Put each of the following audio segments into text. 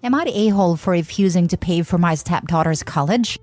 Am I the a-hole for refusing to pay for my stepdaughter's college?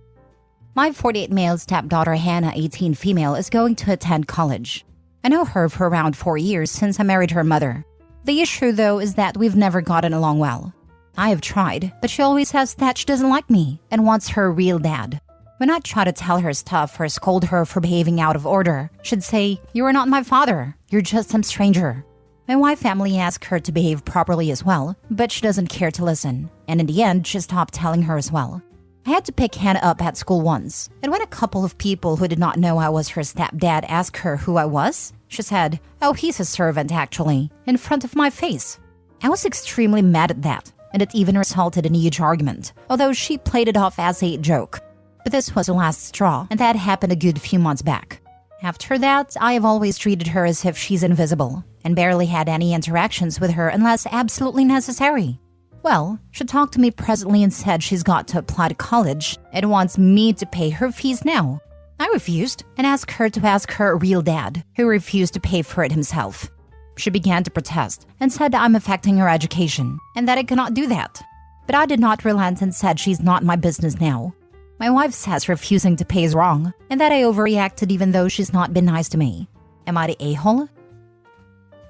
My 48 male stepdaughter Hannah, 18 female, is going to attend college. I know her for around 4 years since I married her mother. The issue, though, is that we've never gotten along well. I have tried, but she always says that she doesn't like me and wants her real dad. When I try to tell her stuff or scold her for behaving out of order, she'd say, "You are not my father. You're just some stranger." My wife family asked her to behave properly as well, but she doesn't care to listen. And in the end, she stopped telling her as well. I had to pick Hannah up at school once, and when a couple of people who did not know I was her stepdad asked her who I was, she said, "Oh, he's a servant actually," in front of my face. I was extremely mad at that, and it even resulted in a huge argument, although she played it off as a joke. But this was the last straw, and that happened a good few months back. After that, I have always treated her as if she's invisible, and barely had any interactions with her unless absolutely necessary. Well, she talked to me presently and said she's got to apply to college and wants me to pay her fees now. I refused and asked her to ask her real dad, who refused to pay for it himself. She began to protest and said I'm affecting her education and that I cannot do that. But I did not relent and said she's not my business now. My wife says refusing to pay is wrong and that I overreacted even though she's not been nice to me. Am I the a-hole?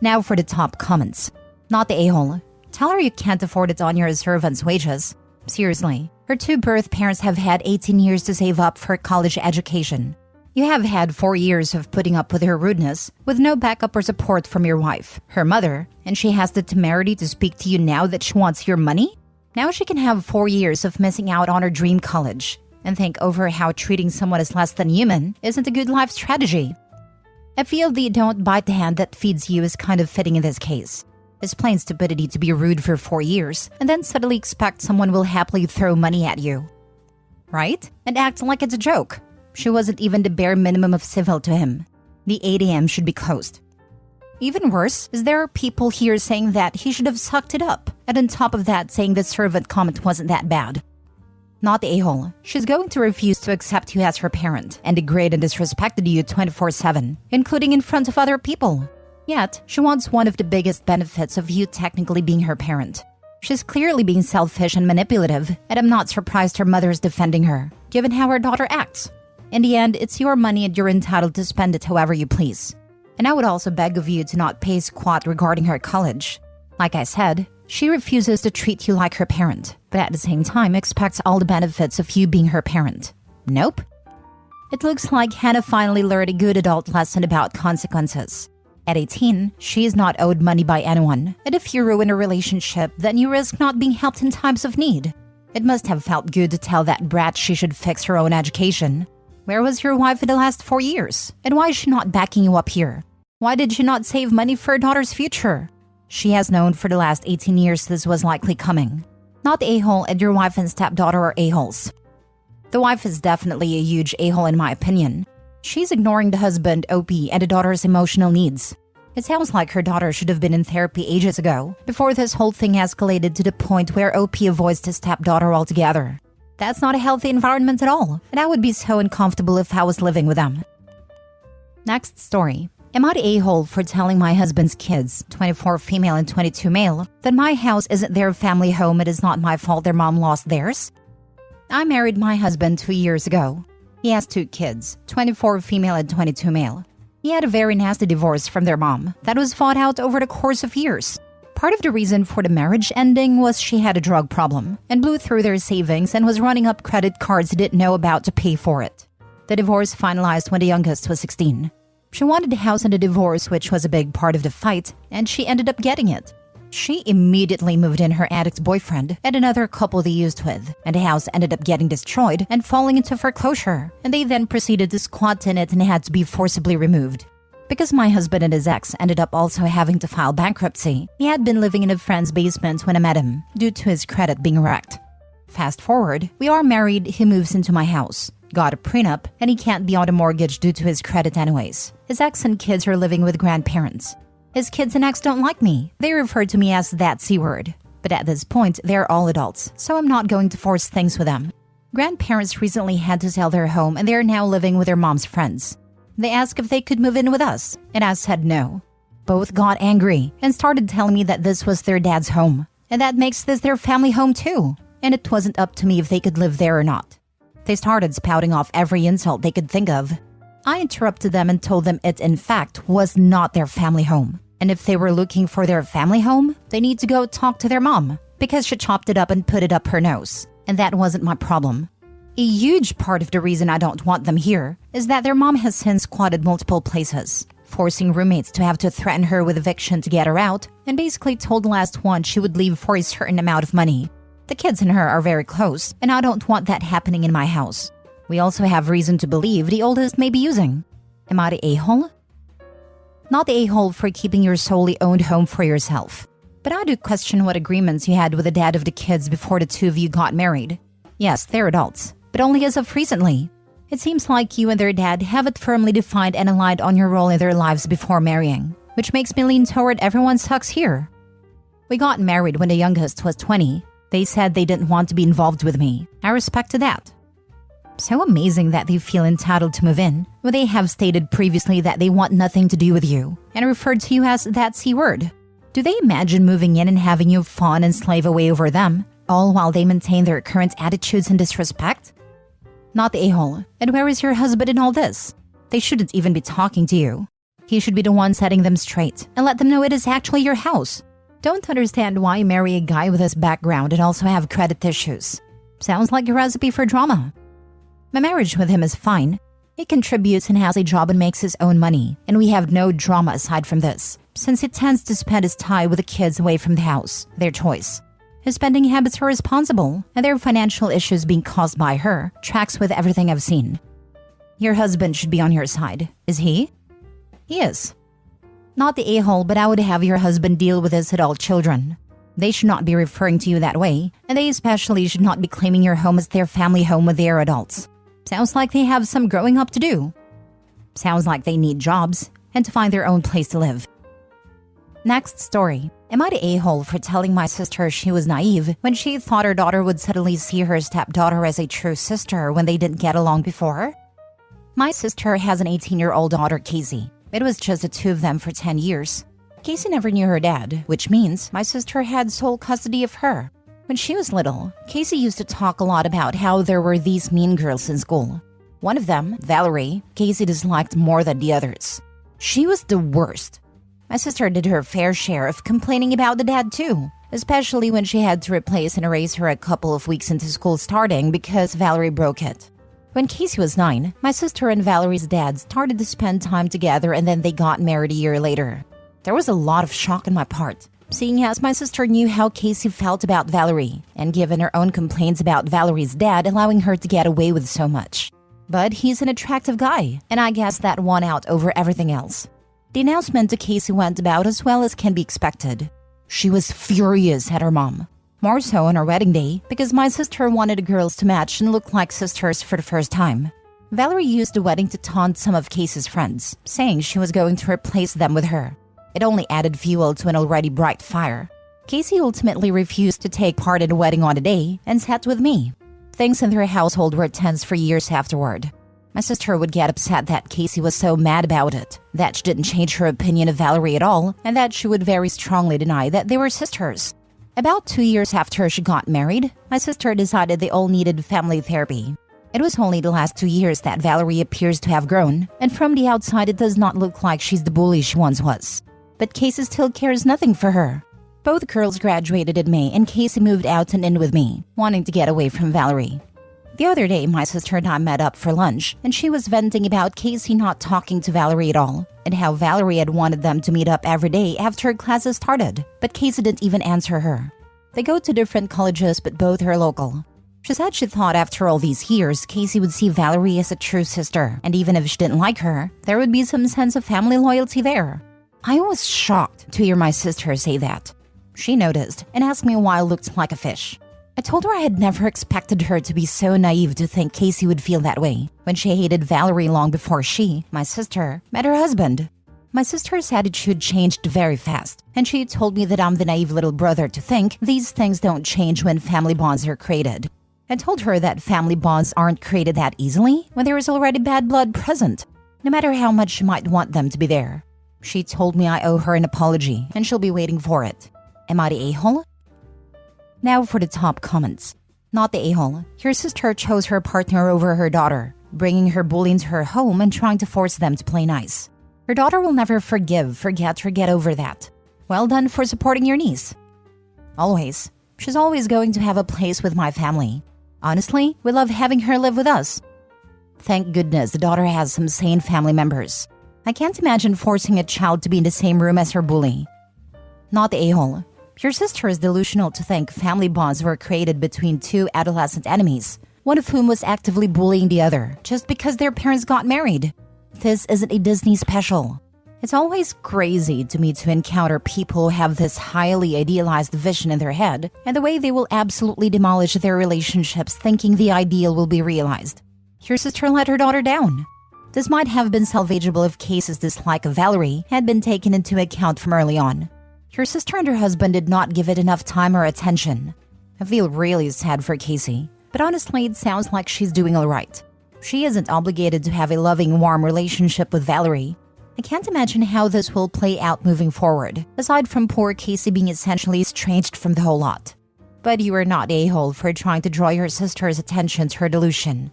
Now for the top comments. Not the a-hole. Tell her you can't afford it on your servant's wages. Seriously, her 2 birth parents have had 18 years to save up for college education. You have had 4 years of putting up with her rudeness, with no backup or support from your wife, her mother, and she has the temerity to speak to you now that she wants your money? Now she can have 4 years of missing out on her dream college, and think over how treating someone as less than human isn't a good life strategy. I feel the "don't bite the hand that feeds you" is kind of fitting in this case. It's plain stupidity to be rude for 4 years and then suddenly expect someone will happily throw money at you. Right? And act like it's a joke. She wasn't even the bare minimum of civil to him. The 8 a.m. should be closed. Even worse is there are people here saying that he should have sucked it up, and on top of that saying the servant comment wasn't that bad. Not the a-hole. She's going to refuse to accept you as her parent and degrade and disrespected you 24/7, including in front of other people. Yet, she wants one of the biggest benefits of you technically being her parent. She's clearly being selfish and manipulative, and I'm not surprised her mother is defending her, given how her daughter acts. In the end, it's your money and you're entitled to spend it however you please. And I would also beg of you to not pay squat regarding her college. Like I said, she refuses to treat you like her parent, but at the same time expects all the benefits of you being her parent. Nope. It looks like Hannah finally learned a good adult lesson about consequences. At 18, she is not owed money by anyone, and if you ruin a relationship, then you risk not being helped in times of need. It must have felt good to tell that brat she should fix her own education. Where was your wife in the last 4 years? And why is she not backing you up here? Why did she not save money for her daughter's future? She has known for the last 18 years this was likely coming. Not the a-hole, and your wife and stepdaughter are a-holes. The wife is definitely a huge a-hole in my opinion. She's ignoring the husband, OP, and the daughter's emotional needs. It sounds like her daughter should have been in therapy ages ago, before this whole thing escalated to the point where OP avoids the stepdaughter altogether. That's not a healthy environment at all, and I would be so uncomfortable if I was living with them. Next story. Am I the a-hole for telling my husband's kids, 24 female and 22 male, that my house isn't their family home and it's not my fault their mom lost theirs? I married my husband 2 years ago. He has 2 kids, 24 female and 22 male. He had a very nasty divorce from their mom that was fought out over the course of years. Part of the reason for the marriage ending was she had a drug problem and blew through their savings and was running up credit cards they didn't know about to pay for it. The divorce finalized when the youngest was 16. She wanted the house in the divorce, which was a big part of the fight, and she ended up getting it. She immediately moved in her ex-boyfriend and another couple they used with, and the house ended up getting destroyed and falling into foreclosure, and they then proceeded to squat in it and had to be forcibly removed. Because my husband and his ex ended up also having to file bankruptcy, he had been living in a friend's basement when I met him, due to his credit being wrecked. Fast forward, we are married, he moves into my house, got a prenup, and he can't be on a mortgage due to his credit anyways. His ex and kids are living with grandparents. His kids and ex don't like me. They refer to me as that C-word. But at this point, they're all adults, so I'm not going to force things with them. Grandparents recently had to sell their home and they are now living with their mom's friends. They asked if they could move in with us, and I said no. Both got angry and started telling me that this was their dad's home, and that makes this their family home too, and it wasn't up to me if they could live there or not. They started spouting off every insult they could think of. I interrupted them and told them it, in fact, was not their family home. And if they were looking for their family home, they need to go talk to their mom, because she chopped it up and put it up her nose. And that wasn't my problem. A huge part of the reason I don't want them here is that their mom has since squatted multiple places, forcing roommates to have to threaten her with eviction to get her out, and basically told the last one she would leave for a certain amount of money. The kids and her are very close, and I don't want that happening in my house. We also have reason to believe the oldest may be using. Am I the a-hole? Not the a-hole for keeping your solely owned home for yourself. But I do question what agreements you had with the dad of the kids before the two of you got married. Yes, they're adults, but only as of recently. It seems like you and their dad have it firmly defined and aligned on your role in their lives before marrying, which makes me lean toward everyone sucks here. We got married when the youngest was 20. They said they didn't want to be involved with me. I respected that. So amazing that they feel entitled to move in, when they have stated previously that they want nothing to do with you, and referred to you as that C word. Do they imagine moving in and having you fawn and slave away over them, all while they maintain their current attitudes and disrespect? Not the a-hole. And where is your husband in all this? They shouldn't even be talking to you. He should be the one setting them straight and let them know it is actually your house. Don't understand why you marry a guy with this background and also have credit issues. Sounds like a recipe for drama. My marriage with him is fine. He contributes and has a job and makes his own money, and we have no drama aside from this, since he tends to spend his time with the kids away from the house, their choice. His spending habits are responsible, and their financial issues being caused by her tracks with everything I've seen. Your husband should be on your side, is he? He is. Not the a-hole, but I would have your husband deal with his adult children. They should not be referring to you that way, and they especially should not be claiming your home as their family home with their adults. Sounds like they have some growing up to do. Sounds like they need jobs and to find their own place to live. Next story. Am I the a-hole for telling my sister she was naive when she thought her daughter would suddenly see her stepdaughter as a true sister when they didn't get along before? My sister has an 18-year-old daughter, Casey. It was just the two of them for 10 years. Casey never knew her dad, which means my sister had sole custody of her. When she was little, Casey used to talk a lot about how there were these mean girls in school. One of them, Valerie, Casey disliked more than the others. She was the worst. My sister did her fair share of complaining about the dad too, especially when she had to replace and erase her a couple of weeks into school starting because Valerie broke it. When Casey was 9, my sister and Valerie's dad started to spend time together, and then they got married a year later. There was a lot of shock on my part, seeing as my sister knew how Casey felt about Valerie, and given her own complaints about Valerie's dad allowing her to get away with so much. But he's an attractive guy, and I guess that won out over everything else. The announcement to Casey went about as well as can be expected. She was furious at her mom. More so on her wedding day, because my sister wanted the girls to match and look like sisters for the first time. Valerie used the wedding to taunt some of Casey's friends, saying she was going to replace them with her. It only added fuel to an already bright fire. Casey ultimately refused to take part in the wedding on the day and sat with me. Things in their household were tense for years afterward. My sister would get upset that Casey was so mad about it, that she didn't change her opinion of Valerie at all, and that she would very strongly deny that they were sisters. About 2 years after she got married, my sister decided they all needed family therapy. It was only the last 2 years that Valerie appears to have grown, and from the outside it does not look like she's the bully she once was. But Casey still cares nothing for her. Both girls graduated in May, and Casey moved out and in with me, wanting to get away from Valerie. The other day, my sister and I met up for lunch, and she was venting about Casey not talking to Valerie at all, and how Valerie had wanted them to meet up every day after classes started, but Casey didn't even answer her. They go to different colleges, but both are local. She said she thought after all these years, Casey would see Valerie as a true sister, and even if she didn't like her, there would be some sense of family loyalty there. I was shocked to hear my sister say that. She noticed and asked me why I looked like a fish. I told her I had never expected her to be so naive to think Casey would feel that way when she hated Valerie long before she, my sister, met her husband. My sister's attitude changed very fast, and she told me that I'm the naive little brother to think these things don't change when family bonds are created. I told her that family bonds aren't created that easily when there is already bad blood present, no matter how much you might want them to be there. She told me I owe her an apology and she'll be waiting for it. Am I the a-hole? Now for the top comments. Not the a-hole. Your sister chose her partner over her daughter, bringing her bully into her home and trying to force them to play nice. Her daughter will never forgive, forget, or get over that. Well done for supporting your niece. Always. She's always going to have a place with my family. Honestly, we love having her live with us. Thank goodness the daughter has some sane family members. I can't imagine forcing a child to be in the same room as her bully. Not the a-hole. Your sister is delusional to think family bonds were created between two adolescent enemies, one of whom was actively bullying the other just because their parents got married. This isn't a Disney special. It's always crazy to me to encounter people who have this highly idealized vision in their head and the way they will absolutely demolish their relationships thinking the ideal will be realized. Your sister let her daughter down. This might have been salvageable if Casey's dislike of Valerie had been taken into account from early on. Your sister and her husband did not give it enough time or attention. I feel really sad for Casey, but honestly it sounds like she's doing alright. She isn't obligated to have a loving, warm relationship with Valerie. I can't imagine how this will play out moving forward, aside from poor Casey being essentially estranged from the whole lot. But you are not a-hole for trying to draw your sister's attention to her delusion.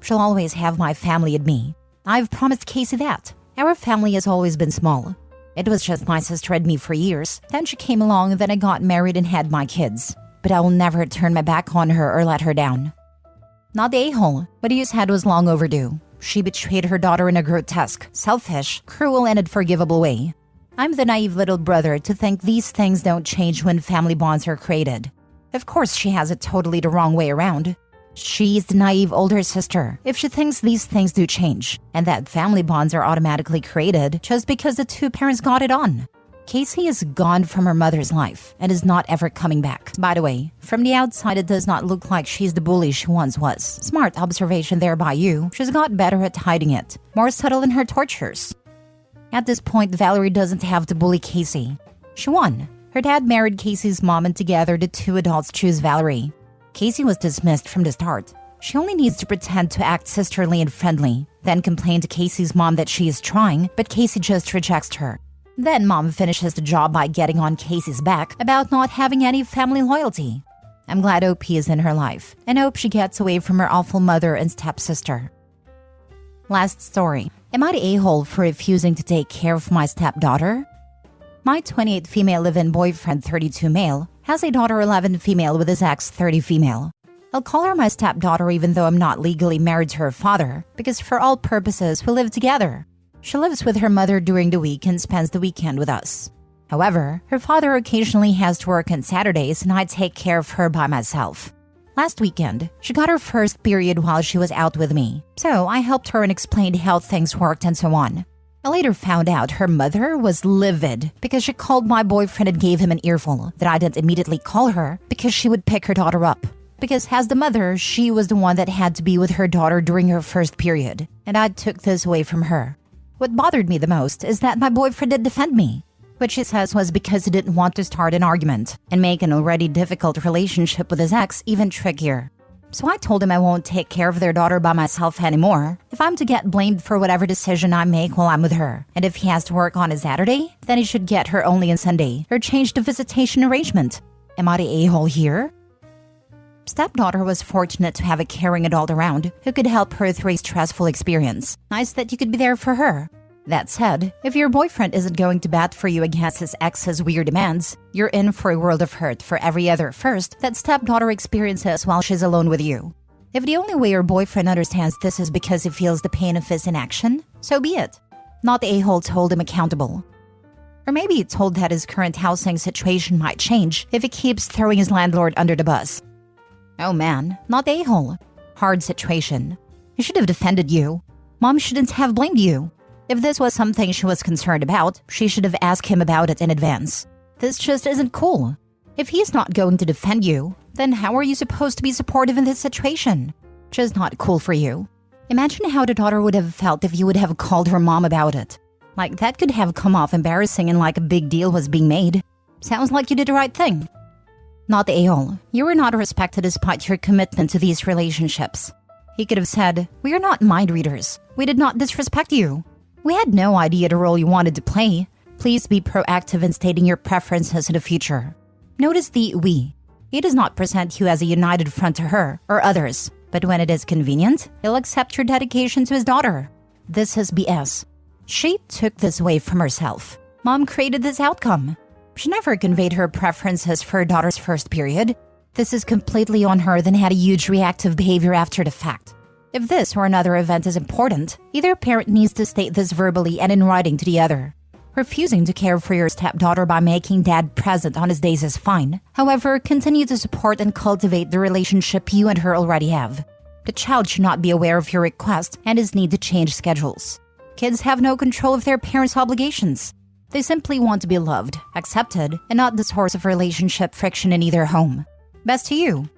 She'll always have my family and me. I've promised Casey that. Our family has always been small. It was just my sister and me for years. Then she came along, then I got married and had my kids. But I will never turn my back on her or let her down. Not the a-hole. What you said was long overdue. She betrayed her daughter in a grotesque, selfish, cruel, and unforgivable way. I'm the naive little brother to think these things don't change when family bonds are created. Of course she has it totally the wrong way around. She's the naive older sister if she thinks these things do change, and that family bonds are automatically created just because the two parents got it on. Casey is gone from her mother's life and is not ever coming back. By the way, from the outside it does not look like she's the bully she once was. Smart observation there by you. She's got better at hiding it, more subtle in her tortures. At this point, Valerie doesn't have to bully Casey. She won. Her dad married Casey's mom and together the two adults choose Valerie. Casey was dismissed from the start. She only needs to pretend to act sisterly and friendly, then complain to Casey's mom that she is trying, but Casey just rejects her. Then mom finishes the job by getting on Casey's back about not having any family loyalty. I'm glad OP is in her life, and hope she gets away from her awful mother and stepsister. Last story. Am I the a-hole for refusing to take care of my stepdaughter? My 28 female live-in boyfriend, 32 male, has a daughter 11 female with his ex 30 female. I'll call her my stepdaughter even though I'm not legally married to her father, because for all purposes we live together. She lives with her mother during the week and spends the weekend with us. However, her father occasionally has to work on Saturdays and I take care of her by myself. Last weekend, she got her first period while she was out with me, so I helped her and explained how things worked and so on. I later found out her mother was livid because she called my boyfriend and gave him an earful that I didn't immediately call her because she would pick her daughter up. Because as the mother, she was the one that had to be with her daughter during her first period, and I took this away from her. What bothered me the most is that my boyfriend did defend me, which she says was because he didn't want to start an argument and make an already difficult relationship with his ex even trickier. So I told him I won't take care of their daughter by myself anymore if I'm to get blamed for whatever decision I make while I'm with her. And if he has to work on a Saturday, then he should get her only on Sunday or change the visitation arrangement. Am I the a-hole here? Stepdaughter was fortunate to have a caring adult around who could help her through a stressful experience. Nice that you could be there for her. That said, if your boyfriend isn't going to bat for you against his ex's weird demands, you're in for a world of hurt for every other first that stepdaughter experiences while she's alone with you. If the only way your boyfriend understands this is because he feels the pain of his inaction, so be it. Not the a-hole to hold him accountable. Or maybe he told that his current housing situation might change if he keeps throwing his landlord under the bus. Oh man, not the a-hole. Hard situation. He should have defended you. Mom shouldn't have blamed you. If this was something she was concerned about, she should have asked him about it in advance. This just isn't cool. If he's not going to defend you, then how are you supposed to be supportive in this situation? Just not cool for you. Imagine how the daughter would have felt if you would have called her mom about it. Like that could have come off embarrassing and like a big deal was being made. Sounds like you did the right thing. Not the a-hole. You were not respected despite your commitment to these relationships. He could have said, "We are not mind readers. We did not disrespect you." We had no idea the role you wanted to play. Please be proactive in stating your preferences in the future. Notice the we. He does not present you as a united front to her or others, but when it is convenient, he'll accept your dedication to his daughter. This is BS. She took this away from herself. Mom created this outcome. She never conveyed her preferences for her daughter's first period. This is completely on her, then had a huge reactive behavior after the fact. If this or another event is important, either parent needs to state this verbally and in writing to the other. Refusing to care for your stepdaughter by making dad present on his days is fine. However, continue to support and cultivate the relationship you and her already have. The child should not be aware of your request and his need to change schedules. Kids have no control of their parents' obligations. They simply want to be loved, accepted, and not the source of relationship friction in either home. Best to you.